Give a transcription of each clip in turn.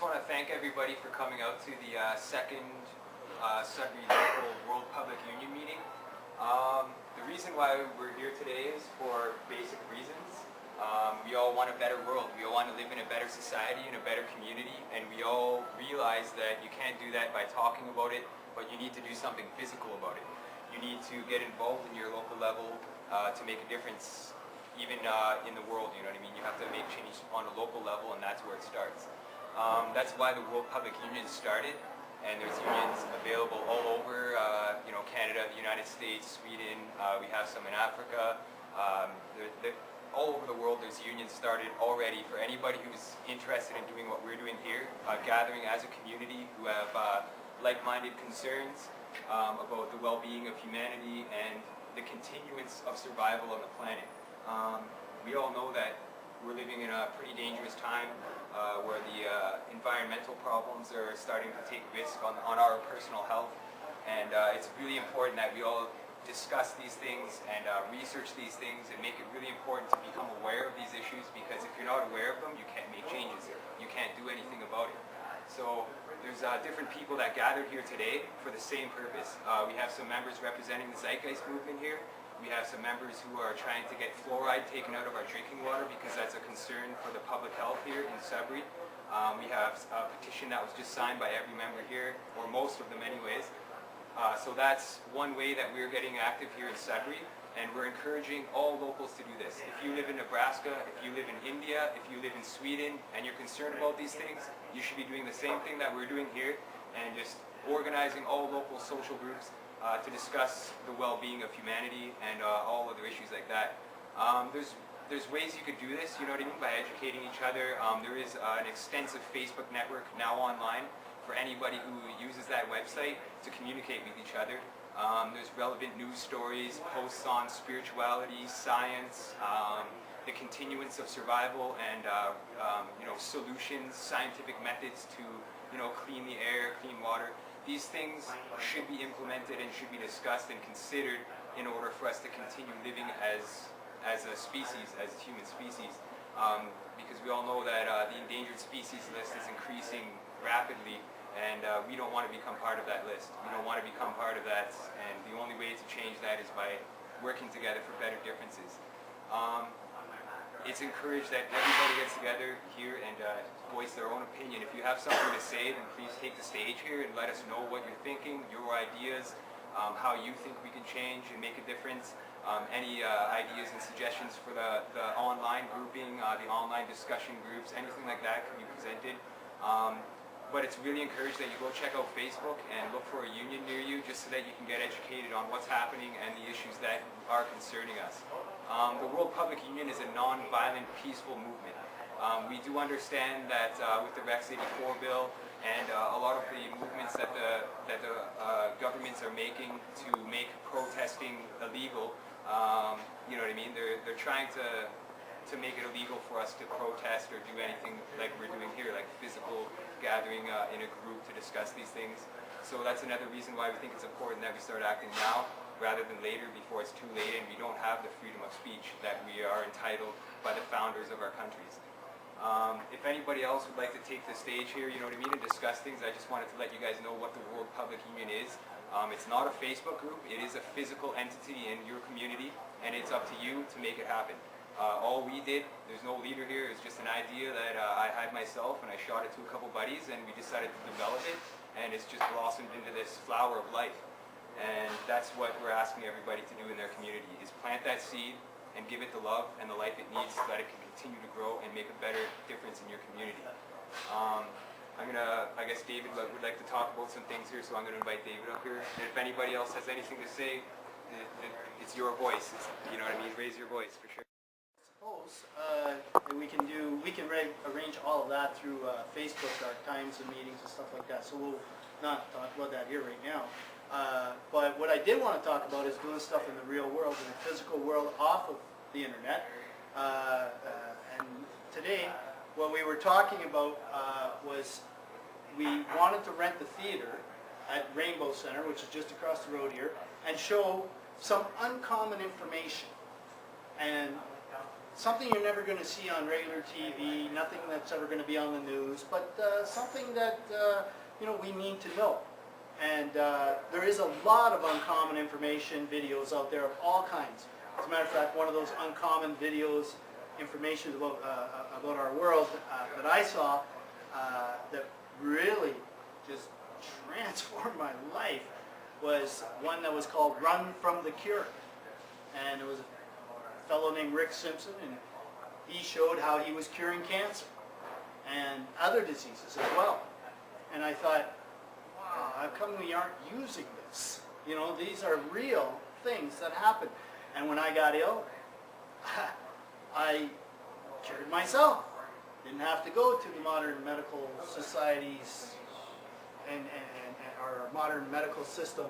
just want to thank everybody for coming out to the second Sudbury Local World Public Union meeting. The reason why we're here today is for basic reasons. We all want a better world. We all want to live in a better society, in a better community, and we all realize that you can't do that by talking about it, but you need to do something physical about it. You need to get involved in your local level to make a difference, even in the world, you know what I mean? You have to make change on a local level, and that's where it starts. That's why the World Public Union started, and there's unions available all over, Canada, the United States, Sweden. We have some in Africa. All over the world, there's unions started already for anybody who's interested in doing what we're doing here, gathering as a community who have like-minded concerns about the well-being of humanity and the continuance of survival on the planet. We all know that we're living in a pretty dangerous time where the environmental problems are starting to take risk on our personal health, and it's really important that we all discuss these things and research these things and make it really important to become aware of these issues, because if you're not aware of them, you can't make changes. You can't do anything about it. So there's different people that gathered here today for the same purpose. We have some members representing the Zeitgeist movement here. We have some members who are trying to get fluoride taken out of our drinking water because that's a concern for the public health here in Sudbury. We have a petition that was just signed by every member here, or most of them anyways. So that's one way that we're getting active here in Sudbury, and we're encouraging all locals to do this. If you live in Nebraska, if you live in India, if you live in Sweden, and you're concerned about these things, you should be doing the same thing that we're doing here, and just organizing all local social groups to discuss the well-being of humanity and all other issues like that. There's ways you could do this, you know what I mean, by educating each other. There is an extensive Facebook network now online for anybody who uses that website to communicate with each other. There's relevant news stories, posts on spirituality, science, the continuance of survival, and solutions, scientific methods to clean the air, clean water. These things should be implemented and should be discussed and considered in order for us to continue living as a species, as a human species, because we all know that the endangered species list is increasing rapidly, and we don't want to become part of that list. We don't want to become part of that, and the only way to change that is by working together for better differences. It's encouraged that everybody gets together here and voice their own opinion. If you have something to say, then please take the stage here and let us know what you're thinking, your ideas, how you think we can change and make a difference. Any ideas and suggestions for the online grouping, the online discussion groups, anything like that can be presented. But it's really encouraged that you go check out Facebook and look for a union near you, just so that you can get educated on what's happening and the issues that are concerning us. The World Public Union is a non-violent, peaceful movement. We do understand that with the Rec 84 bill and a lot of the movements that the governments are making to make protesting illegal, you know what I mean? They're trying to make it illegal for us to protest or do anything like we're doing here, like physical gathering in a group to discuss these things. So that's another reason why we think it's important that we start acting now rather than later, before it's too late and we don't have the freedom of speech that we are entitled by the founders of our countries. If anybody else would like to take the stage here, you know what I mean, and discuss things, I just wanted to let you guys know what the World Public Union is. It's not a Facebook group, it is a physical entity in your community, and it's up to you to make it happen. All we did, there's no leader here, it's just an idea that I had myself, and I shot it to a couple buddies, and we decided to develop it, and it's just blossomed into this flower of life. And that's what we're asking everybody to do in their community, is plant that seed and give it the love and the life it needs so that it can continue to grow and make a better difference in your community. I guess David would like to talk about some things here, so I'm going to invite David up here. And if anybody else has anything to say, it's your voice. You know what I mean? Raise your voice for sure. We can arrange all of that through Facebook, our times and meetings and stuff like that. So we'll not talk about that here right now. But what I did want to talk about is doing stuff in the real world, in the physical world, off of the internet. And today, what we were talking about was we wanted to rent the theater at Rainbow Center, which is just across the road here, and show some uncommon information. And something you're never going to see on regular TV, nothing that's ever going to be on the news, but something that we need to know. And there is a lot of uncommon information videos out there of all kinds. As a matter of fact, one of those uncommon videos, information about our world that I saw that really just transformed my life was one that was called Run from the Cure. And it was a fellow named Rick Simpson, and he showed how he was curing cancer and other diseases as well. And I thought, wow, how come we aren't using this? You know, these are real things that happen. And when I got ill, I cured myself. Didn't have to go to the modern medical societies and our modern medical system,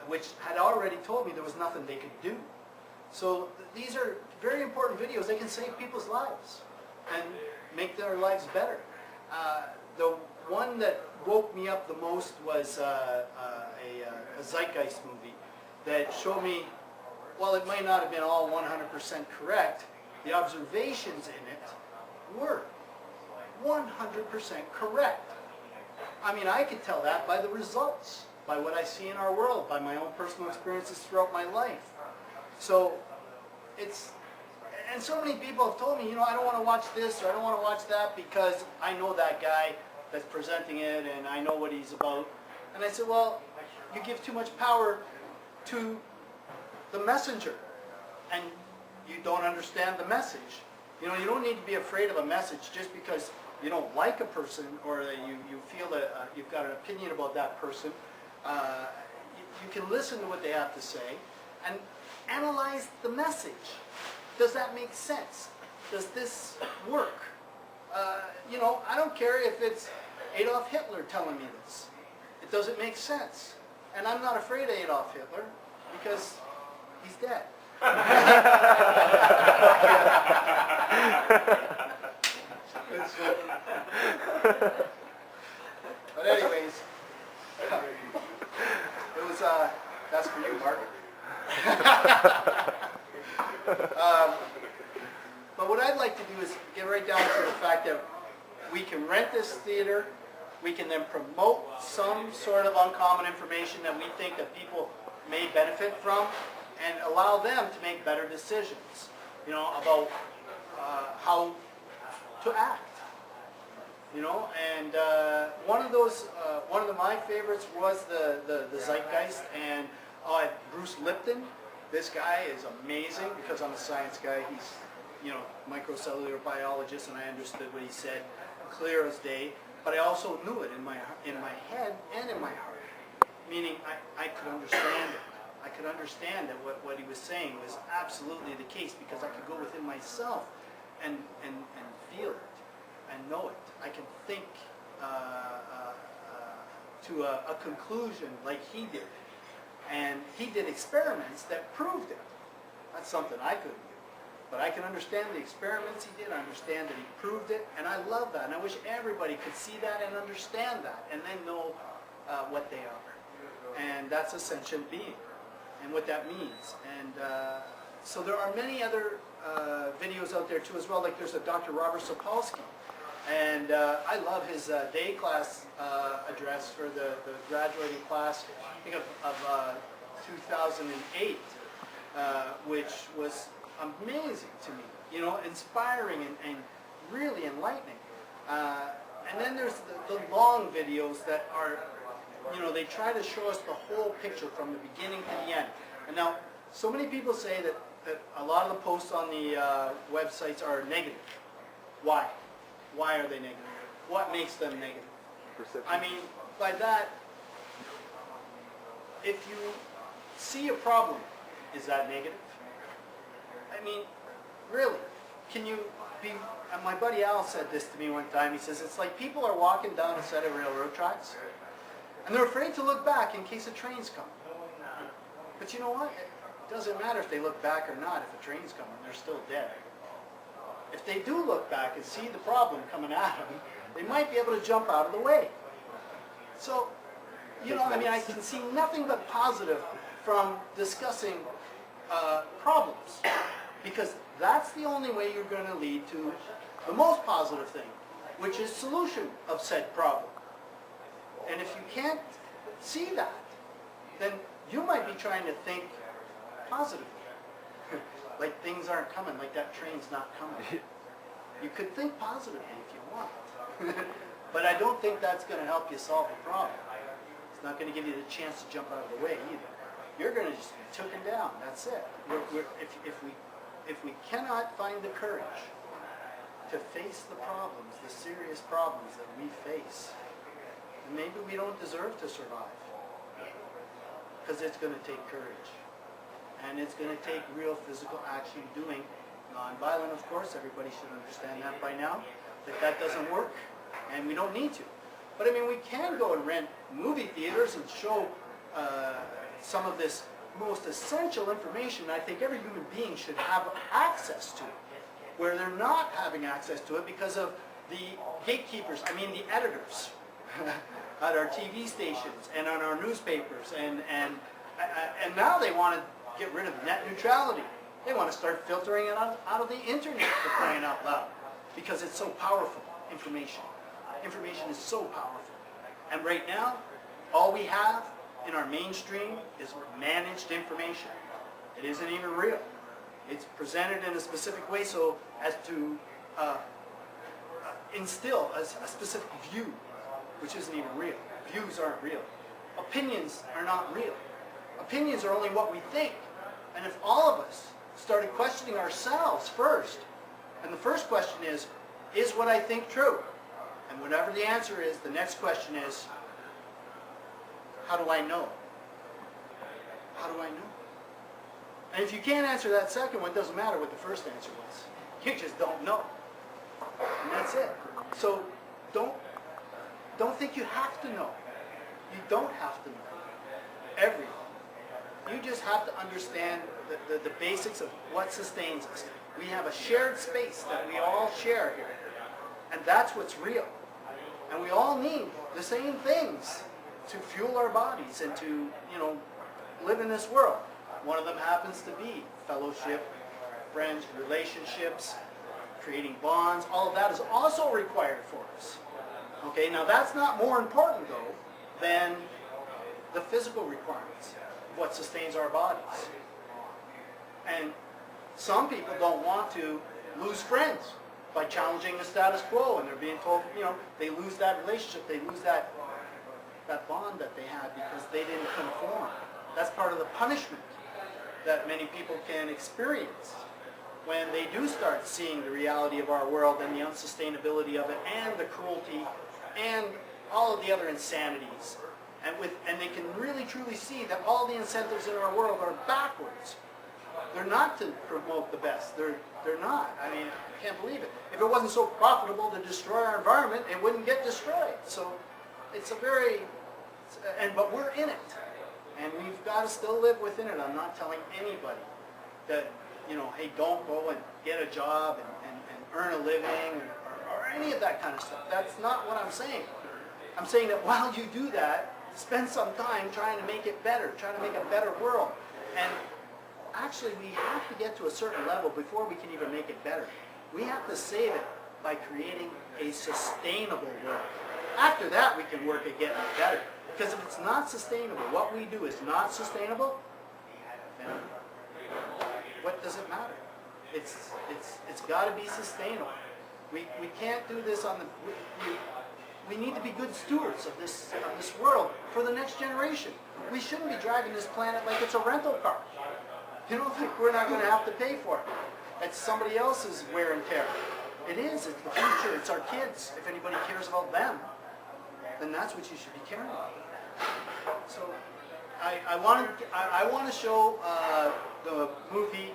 which had already told me there was nothing they could do. So these are very important videos. They can save people's lives and make their lives better. The one that woke me up the most was a Zeitgeist movie that showed me, while it might not have been all 100% correct, the observations in it were 100% correct. I mean, I could tell that by the results, by what I see in our world, by my own personal experiences throughout my life. So and so many people have told me, I don't want to watch this or I don't want to watch that because I know that guy that's presenting it and I know what he's about. And I said, well, you give too much power to the messenger and you don't understand the message. You don't need to be afraid of a message just because you don't like a person or you feel that you've got an opinion about that person. You can listen to what they have to say and analyze the message. Does that make sense? Does this work? I don't care if it's Adolf Hitler telling me this. It doesn't make sense. And I'm not afraid of Adolf Hitler because he's dead. But anyways, it was, that's for you, Mark. But what I'd like to do is get right down to the fact that we can rent this theater, we can then promote some sort of uncommon information that we think that people may benefit from, and allow them to make better decisions, about how to act. And one of my favorites was the Zeitgeist, and Bruce Lipton. This guy is amazing because I'm a science guy. He's, microcellular biologist, and I understood what he said clear as day. But I also knew it in my head and in my heart, meaning I could understand it. I could understand that what he was saying was absolutely the case because I could go within myself and feel it and know it. I can think to a conclusion like he did. And he did experiments that proved it. That's something I couldn't do. But I can understand the experiments he did, I understand that he proved it, and I love that. And I wish everybody could see that and understand that, and then know what they are. And that's a sentient being, and what that means. And so there are many other videos out there too as well, like there's a Dr. Robert Sapolsky. And I love his day class address for the graduating class, I think of 2008, which was amazing to me, inspiring and really enlightening. And then there's the long videos that are, they try to show us the whole picture from the beginning to the end. And now, so many people say that a lot of the posts on the websites are negative. Why? Why are they negative? What makes them negative? Perception. I mean, by that, if you see a problem, is that negative? I mean, really, can you be, and my buddy Al said this to me one time, he says, it's like people are walking down a set of railroad tracks, and they're afraid to look back in case a train's coming. But you know what? It doesn't matter if they look back or not, if a train's coming, they're still dead. If they do look back and see the problem coming at them, they might be able to jump out of the way. So, I can see nothing but positive from discussing problems, because That's the only way you're going to lead to the most positive thing, which is solution of said problem. And if you can't see that, then you might be trying to think positively. Like things aren't coming, like that train's not coming. You could think positively if you want. But I don't think that's going to help you solve the problem. It's not going to give you the chance to jump out of the way either. You're going to just be taken down, that's it. If we cannot find the courage to face the problems, the serious problems that we face, then maybe we don't deserve to survive. Because it's going to take courage. And it's going to take real physical action doing non-violent, of course. Everybody should understand that by now, that doesn't work, and we don't need to. But I mean, we can go and rent movie theaters and show some of this most essential information I think every human being should have access to, where they're not having access to it because of the gatekeepers, I mean the editors at our TV stations and on our newspapers, and now they want to get rid of net neutrality. They want to start filtering it out of the internet, for crying out loud, because it's so powerful, information. Information is so powerful. And right now, all we have in our mainstream is managed information. It isn't even real. It's presented in a specific way so as to instill a specific view, which isn't even real. Views aren't real. Opinions are not real. Opinions are only what we think. And if all of us started questioning ourselves first, and the first question is what I think true? And whatever the answer is, the next question is, how do I know? How do I know? And if you can't answer that second one, it doesn't matter what the first answer was. You just don't know. And that's it. So don't think you have to know. You don't have to know everything. You just have to understand the basics of what sustains us. We have a shared space that we all share here. And that's what's real. And we all need the same things to fuel our bodies and to, live in this world. One of them happens to be fellowship, friends, relationships, creating bonds. All of that is also required for us. Okay, now that's not more important, though, than the physical requirements of what sustains our bodies. And some people don't want to lose friends by challenging the status quo, and they're being told, they lose that relationship, they lose that bond that they had because they didn't conform. That's part of the punishment that many people can experience when they do start seeing the reality of our world and the unsustainability of it and the cruelty and all of the other insanities. And they can really truly see that all the incentives in our world are backwards. They're not to promote the best. They're not. I mean, I can't believe it. If it wasn't so profitable to destroy our environment, it wouldn't get destroyed. So it's but we're in it. And we've got to still live within it. I'm not telling anybody that, hey, don't go and get a job and earn a living or any of that kind of stuff. That's not what I'm saying. I'm saying that while you do that, spend some time trying to make it better, trying to make a better world. And actually, we have to get to a certain level before we can even make it better. We have to save it by creating a sustainable world. After that, we can work at getting it better. Because if it's not sustainable, what we do is not sustainable, then what does it matter? It's got to be sustainable. We can't do this on the... We need to be good stewards of this world for the next generation. We shouldn't be driving this planet like it's a rental car. We're not going to have to pay for it. It's somebody else's wear and tear. It is. It's the future. It's our kids. If anybody cares about them, then that's what you should be caring about. So I want to show the movie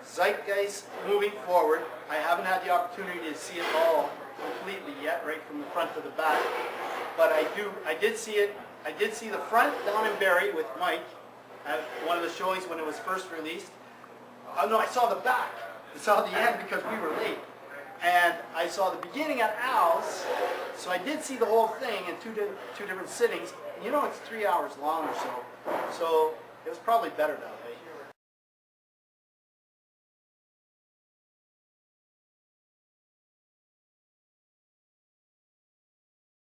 Zeitgeist moving forward. I haven't had the opportunity to see it all completely yet, right from the front to the back. But I did see it. I did see the front down in Barrie with Mike at one of the showings when it was first released. Oh no, I saw the back. I saw the end because we were late. And I saw the beginning at Al's, so I did see the whole thing in two different sittings. And it's 3 hours long or so. So it was probably better that way.